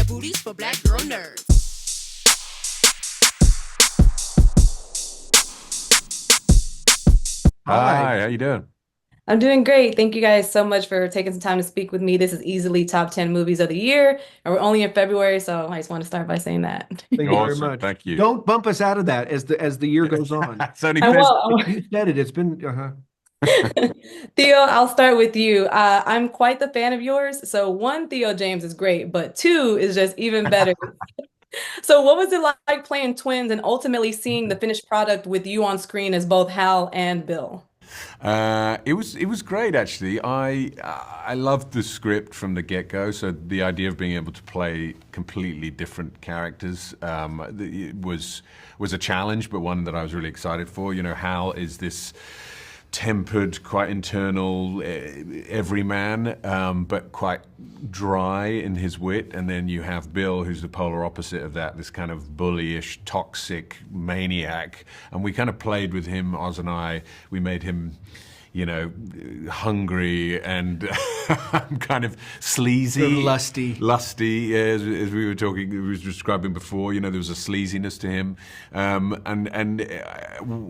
booties for black girl nerds. Hi. Hi, how you doing? I'm doing great. Thank you guys so much for taking some time to speak with me. This is easily top 10 movies of the year, and we're only in February, so I just want to start by saying that. Thank you very Awesome, much. thank you. Don't bump us out of that as the year goes on. It's only I February. will. You said it. It's been Theo, I'll start with you. I'm quite the fan of yours. So one, Theo James is great, but two is just even better. So what was it like playing twins and ultimately seeing the finished product with you on screen as both Hal and Bill? It was great actually. I loved the script from the get-go. So the idea of being able to play completely different characters it was a challenge, but one that I was really excited for. You know, Hal is this tempered, quite internal everyman, but quite dry in his wit. And then you have Bill, who's the polar opposite of that, this kind of bullyish, toxic maniac. And we kind of played with him, Oz and I. We made him, you know, hungry and kind of sleazy. Sort of lusty. Lusty, yeah, as we were talking, we was describing before, you know, there was a sleaziness to him.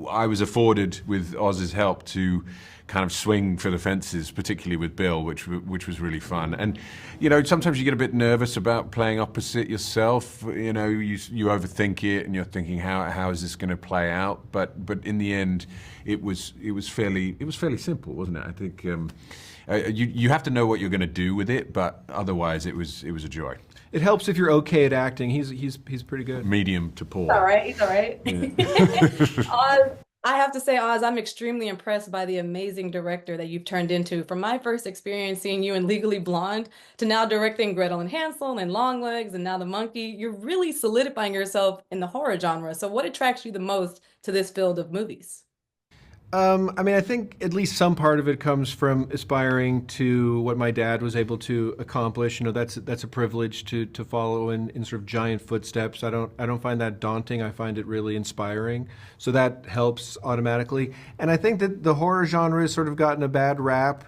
I was afforded, with Oz's help, to kind of swing for the fences, particularly with Bill, which was really fun. And you know, sometimes you get a bit nervous about playing opposite yourself. You know, you overthink it, and you're thinking, how is this going to play out? But in the end, it was fairly simple, wasn't it? I think you have to know what you're going to do with it, but otherwise, it was a joy. It helps if you're okay at acting. He's pretty good. Medium to poor. All right, he's all right. Yeah. I have to say, Oz, I'm extremely impressed by the amazing director that you've turned into. From my first experience seeing you in Legally Blonde to now directing Gretel and Hansel and Longlegs and now The Monkey, you're really solidifying yourself in the horror genre. So what attracts you the most to this field of movies? I mean, I think at least some part of it comes from aspiring to what my dad was able to accomplish. You know, that's a privilege to follow in sort of giant footsteps. I don't find that daunting. I find it really inspiring. So that helps automatically. And I think that the horror genre has sort of gotten a bad rap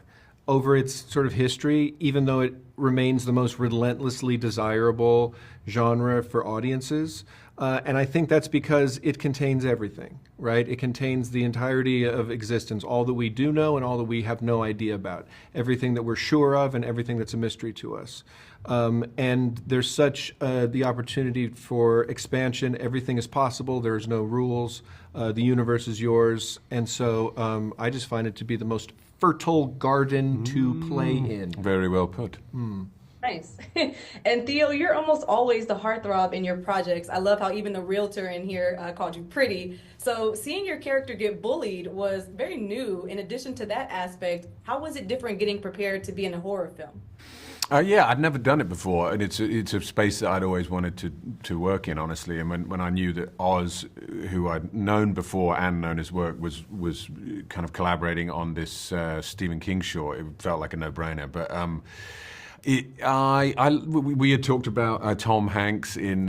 over its sort of history, even though it remains the most relentlessly desirable genre for audiences. And I think that's because it contains everything, right? It contains the entirety of existence, all that we do know and all that we have no idea about, everything that we're sure of and everything that's a mystery to us. And there's such the opportunity for expansion. Everything is possible. There's no rules. The universe is yours. And so I just find it to be the most fertile garden to play in. Very well put. Nice. And Theo, you're almost always the heartthrob in your projects. I love how even the realtor in here called you pretty. So seeing your character get bullied was very new. In addition to that aspect, how was it different getting prepared to be in a horror film? Yeah, I'd never done it before, and it's a space that I'd always wanted to work in, honestly. And when I knew that Oz, who I'd known before and known his work, was kind of collaborating on this Stephen King short, it felt like a no-brainer. But we had talked about Tom Hanks in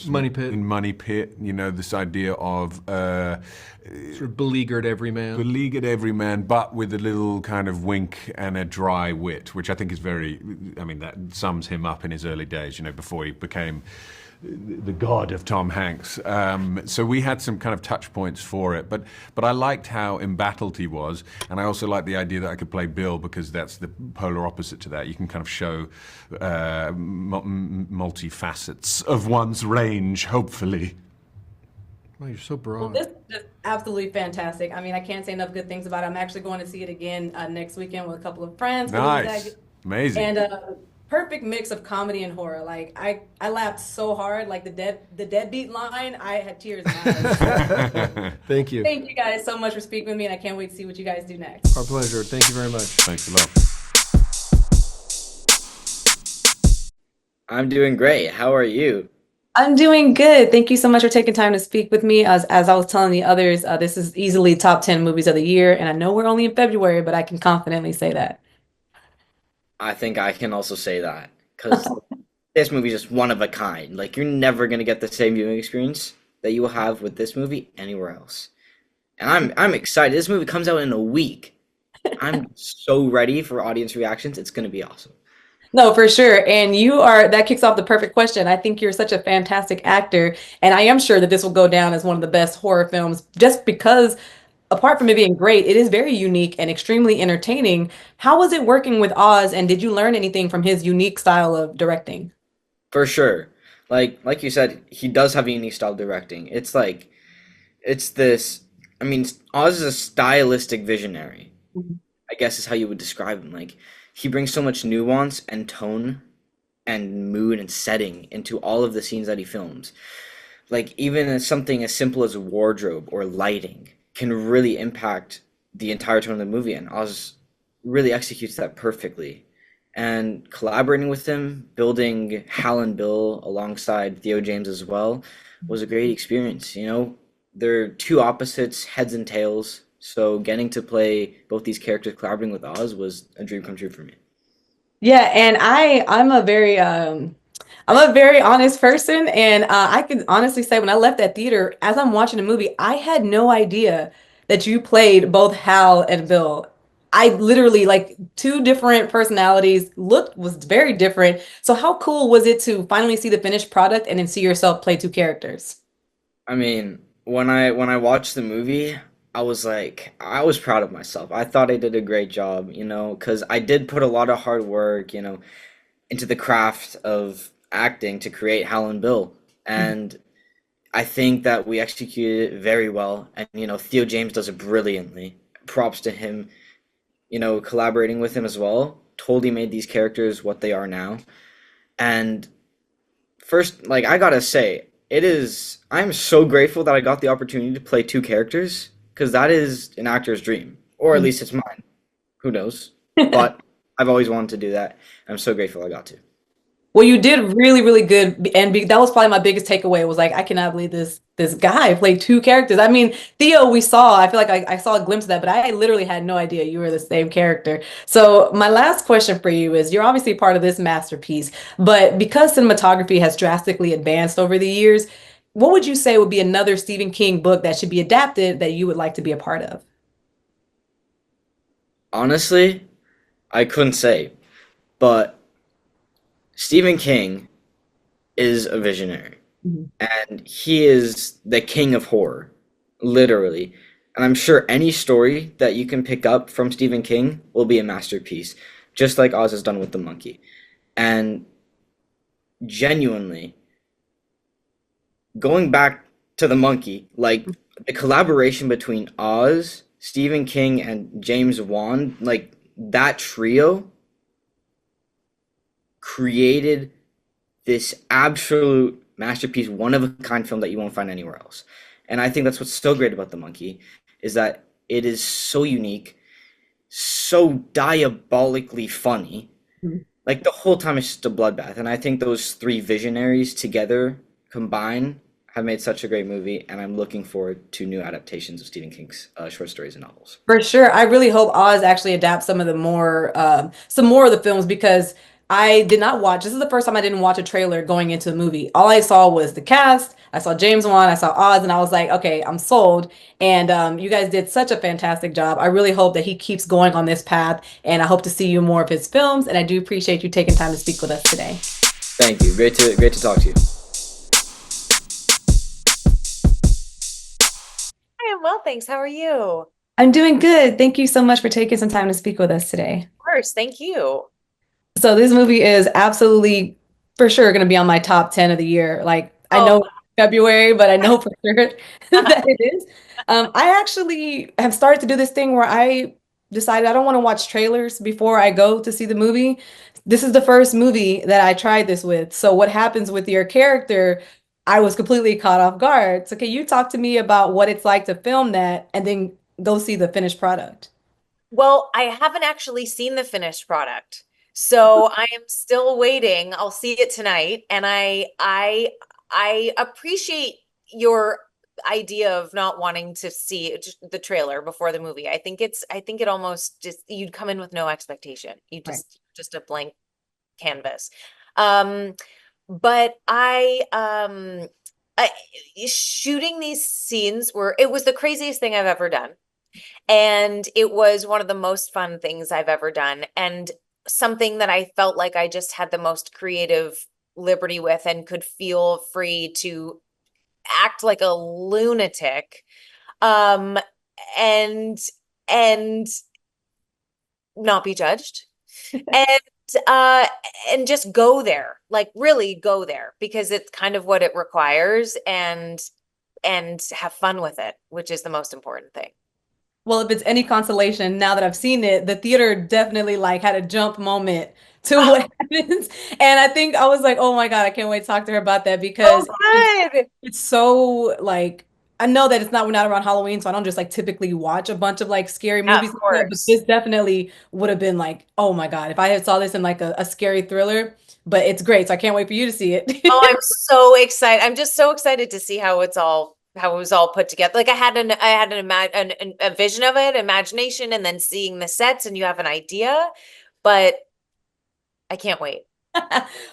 Money Pit. In Money Pit, you know, this idea of Sort of beleaguered everyman, but with a little kind of wink and a dry wit, which I think is very, I mean, that sums him up in his early days, you know, before he became the god of Tom Hanks. So we had some kind of touch points for it, but I liked how embattled he was, and I also liked the idea that I could play Bill, because that's the polar opposite to that. You can kind of show multi-facets of one's range, hopefully. Oh, you're so Well, broad. this is absolutely fantastic. I mean, I can't say enough good things about it. I'm actually going to see it again next weekend with a couple of friends. Nice, amazing. And perfect mix of comedy and horror. Like I laughed so hard, like the deadbeat line, I had tears in my eyes. Thank you. Thank you guys so much for speaking with me, and I can't wait to see what you guys do next. Our pleasure. Thank you very much. Thanks a lot. I'm doing great. How are you? I'm doing good. Thank you so much for taking time to speak with me. As I was telling the others, this is easily top 10 movies of the year, and I know we're only in February, but I can confidently say that. I think I can also say that because this movie is just one of a kind. Like you're never gonna get the same viewing experience that you will have with this movie anywhere else. And I'm excited. This movie comes out in a week. I'm so ready for audience reactions. It's gonna be awesome. No, for sure. And that kicks off the perfect question. I think you're such a fantastic actor. And I am sure that this will go down as one of the best horror films just because, apart from it being great, it is very unique and extremely entertaining. How was it working with Oz? And did you learn anything from his unique style of directing? For sure. Like you said, he does have a unique style of directing. It's like it's this. I mean, Oz is a stylistic visionary. Mhm. I guess is how you would describe him. Like he brings so much nuance and tone and mood and setting into all of the scenes that he films. Like even something as simple as wardrobe or lighting can really impact the entire tone of the movie, and Oz really executes that perfectly. And collaborating with him, building Hal and Bill alongside Theo James as well, was a great experience. You know, they're two opposites, heads and tails. So getting to play both these characters collaborating with Oz was a dream come true for me. Yeah, and I'm a very honest person, and I can honestly say when I left that theater, as I'm watching the movie, I had no idea that you played both Hal and Bill. I literally like two different personalities, look was very different. So how cool was it to finally see the finished product and then see yourself play two characters? I mean, when I watched the movie, I was proud of myself. I thought I did a great job, you know, because I did put a lot of hard work, you know, into the craft of acting to create Hal and Bill. And I think that we executed it very well. And, you know, Theo James does it brilliantly. Props to him, you know, collaborating with him as well. Totally made these characters what they are now. And first, like, I gotta say, I'm so grateful that I got the opportunity to play two characters because that is an actor's dream, or at least it's mine. Who knows? But I've always wanted to do that. I'm so grateful I got to. Well, you did really, really good, and that was probably my biggest takeaway. Was like, I cannot believe this guy played two characters. I mean, Theo, we saw. I feel like I saw a glimpse of that, but I literally had no idea you were the same character. So, my last question for you is: you're obviously part of this masterpiece, but because cinematography has drastically advanced over the years, what would you say would be another Stephen King book that should be adapted that you would like to be a part of? Honestly, I couldn't say, but Stephen King is a visionary, Mhm. and he is the king of horror, literally. And I'm sure any story that you can pick up from Stephen King will be a masterpiece, just like Oz has done with the monkey. And genuinely, going back to the monkey, like the collaboration between Oz, Stephen King, and James Wan, like that trio created this absolute masterpiece, one of a kind film that you won't find anywhere else. And I think that's what's so great about The Monkey is that it is so unique, so diabolically funny. Like the whole time it's just a bloodbath. And I think those three visionaries together combined have made such a great movie, and I'm looking forward to new adaptations of Stephen King's short stories and novels. For sure. I really hope Oz actually adapts some more of the films because I did not watch. This is the first time I didn't watch a trailer going into the movie. All I saw was the cast. I saw James Wan, I saw Oz, and I was like, okay, I'm sold. And you guys did such a fantastic job. I really hope that he keeps going on this path, and I hope to see you in more of his films. And I do appreciate you taking time to speak with us today. Thank you. Great to talk to you. I am well, thanks. How are you? Of I'm doing good. Thank you so much for taking some time to speak with us today. course, thank you. So this movie is absolutely for sure going to be on my top 10 of the year. Like I Oh, know February, but I know for sure that it is. I actually have started to do this thing where I decided I don't want to watch trailers before I go to see the movie. This is the first movie that I tried this with. So what happens with your character, I was completely caught off guard. So can you talk to me about what it's like to film that and then go see the finished product? well, I haven't actually seen the finished product. So I am still waiting. I'll see it tonight. And I appreciate your idea of not wanting to see the trailer before the movie. I think it almost just you'd come in with no expectation. You Right. just a blank canvas. Um, but I shooting these scenes it was the craziest thing I've ever done. And it was one of the most fun things I've ever done. And something that I felt like I just had the most creative liberty with and could feel free to act like a lunatic. Um, and and not be judged. And uh and just go there. Like really go there because it's kind of what it requires and have fun with it, which is the most important thing. Well, if it's any consolation, now that I've seen it, the theater definitely like had a jump moment to what happens. And I think I was like, oh my God, I can't wait to talk to her about that Oh, because good. it's so like I know that it's not we're not around Halloween, so I don't just like typically watch a bunch of like scary Yeah, movies of like that, but course. this definitely would have been like, oh my God, if I had saw this in like a scary thriller, but it's great, so I can't wait for you to see Oh, it. I'm so excited. I'm just so excited to see how it was all put together. Like I had a vision of it, imagination, and then seeing the sets and you have an idea, but I can't wait.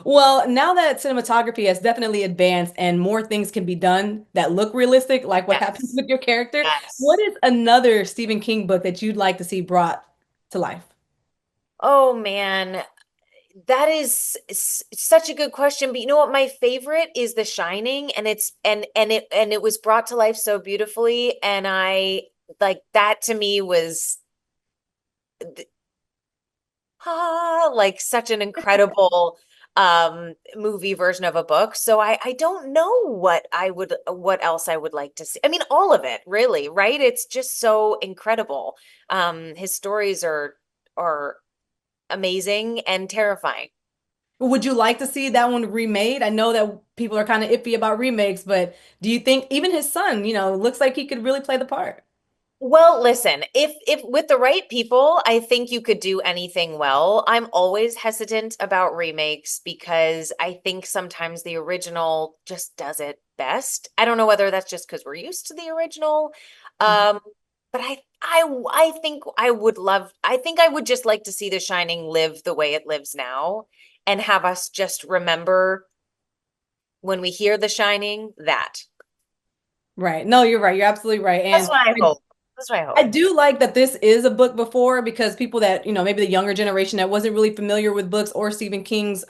Well, now that cinematography has definitely advanced and more things can be done that look realistic, like what happens Yes. with your character, what Yes. is another Stephen King book that you'd like to see brought to life? Oh man, that is such a good question. But you know what? My favorite is The Shining, and it was brought to life so beautifully, and I like that to me was like such an incredible movie version of a book. So I don't know what else I would like to see. I mean, all of it, really, right? It's just so incredible. His stories are amazing and terrifying. Would you like to see that one remade? I know that people are kind of iffy about remakes, but do you think even his son, looks like he could really play the part? Well, listen, if with the right people, I think you could do anything well. I'm always hesitant about remakes because I think sometimes the original just does it best. I don't know whether that's just because we're used to the original. Um, but I think I think I would just like to see The Shining live the way it lives now and have us just remember when we hear The Shining that. Right. No, you're right. You're absolutely right. That's And what I hope. That's what I I hope. do like that this is a book before because people that, maybe the younger generation that wasn't really familiar with books or Stephen King's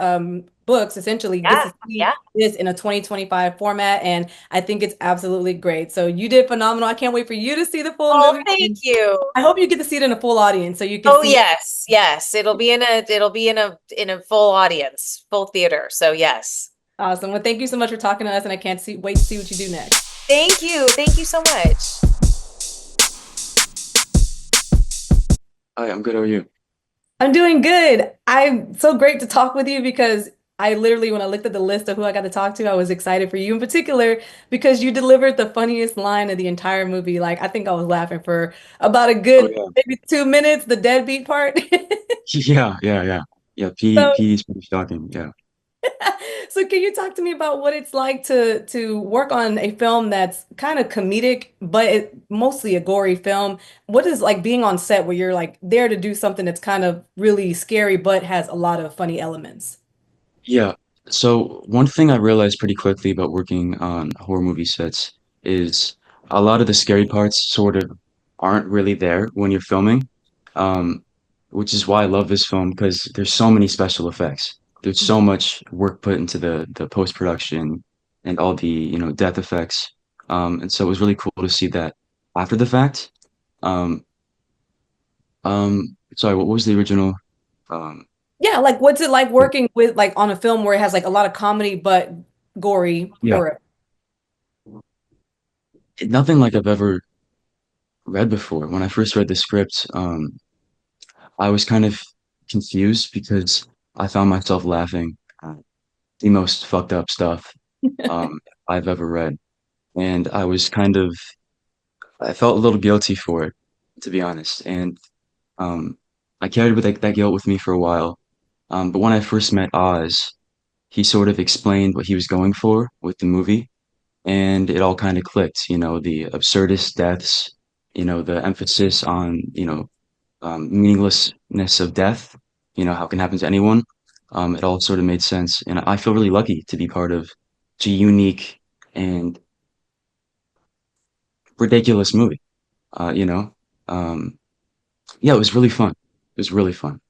books essentially gets Yeah, to see yeah. this in a 2025 format. And I think it's absolutely great. So you did phenomenal. I can't wait for you to see the full Oh, movie. thank And you. I hope you get to see it in a full audience so you can Oh see. yes, yes. It'll be in a full audience, full theater. So yes. Awesome. Well, thank you so much for talking to us, and I can't wait to see what you do next. Thank you. Thank you so much. Hi, I'm good. How are you? I'm doing good. I'm so great to talk with you because I literally, when I looked at the list of who I got to talk to, I was excited for you in particular because you delivered the funniest line of the entire movie. Like, I think I was laughing for about a Oh good yeah, maybe 2 minutes, the deadbeat part. yeah. So, Petey's pretty shocking. Yeah. so can you talk to me about what it's like to work on a film that's kind of comedic, but mostly a gory film? What is like being on set where you're like there to do something that's kind of really scary, but has a lot of funny elements? Yeah. So one thing I realized pretty quickly about working on horror movie sets is a lot of the scary parts sort of aren't really there when you're filming. Um, which is why I love this film because there's so many special effects. There's so much work put into the post-production and all the, death effects. And so it was really cool to see that after the fact. Um, sorry, what was the original? Um, Yeah, like what's it like working with like on a film where it has like a lot of comedy but gory yeah, horror? nothing like I've ever read before. When I first read the script, I was kind of confused because I found myself laughing at the most fucked up stuff I've ever read, and I felt a little guilty for it, to be honest, and um, I carried with that guilt with me for a while. But when I first met Oz, he sort of explained what he was going for with the movie, and it all kind of clicked. The absurdist deaths, the emphasis on, meaninglessness of death, how it can happen to anyone. It all sort of made sense. And I feel really lucky to be part of such a unique and ridiculous movie. You know, um, yeah, it was really fun. It was really fun.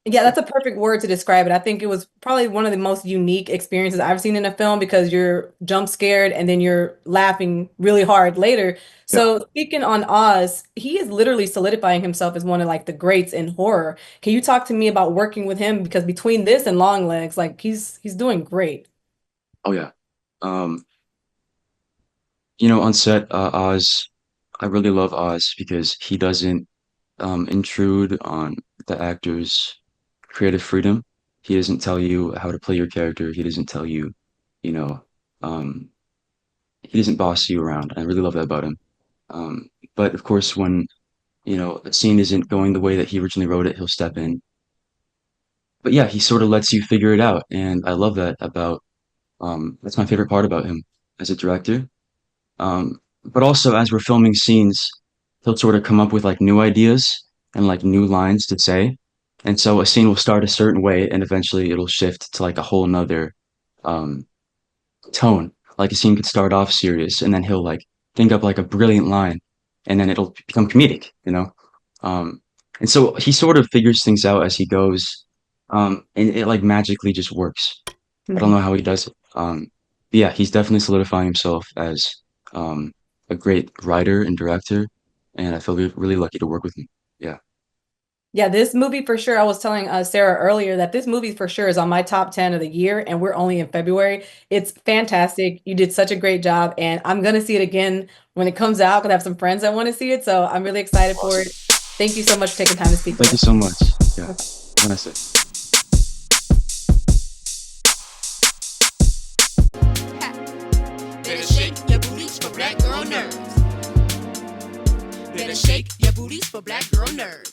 Yeah, that's a perfect word to describe it. I think it was probably one of the most unique experiences I've seen in a film because you're jump scared and then you're laughing really hard later. Yeah. So speaking on Oz, he is literally solidifying himself as one of like the greats in horror. Can you talk to me about working with him? Because between this and Longlegs, like he's doing great. Oh yeah. Um, on set, Oz, I really love Oz because he doesn't intrude on the actor's creative freedom. He doesn't tell you how to play your character. He doesn't tell you, you know, um, he doesn't boss you around. I really love that about him. But of course, when, a scene isn't going the way that he originally wrote it, he'll step in. But yeah, he sort of lets you figure it out. And I love that about, that's my favorite part about him as a director. But also as we're filming scenes, he'll sort of come up with like new ideas and like new lines to say. And so a scene will start a certain way and eventually it'll shift to like a whole nother um tone. Like a scene could start off serious and then he'll like think up like a brilliant line and then it'll become comedic. Um and so he sort of figures things out as he goes. And it like magically just works. I don't Mhm. know how he does it. But yeah, he's definitely solidifying himself as um, a great writer and director, and I feel really lucky to work with him. Yeah. Yeah, this movie for sure. I was telling Sarah earlier that this movie for sure is on my top 10 of the year, and we're only in February. It's fantastic. You did such a great job, and I'm gonna see it again when it comes out because I have some friends that want to see it. So I'm really excited for it. Thank you so much for taking time to speak with Thank you us. so much. Yeah. Have a nice day. Better shake your booties for black girl nerves. Better shake your booties for black girl nerves.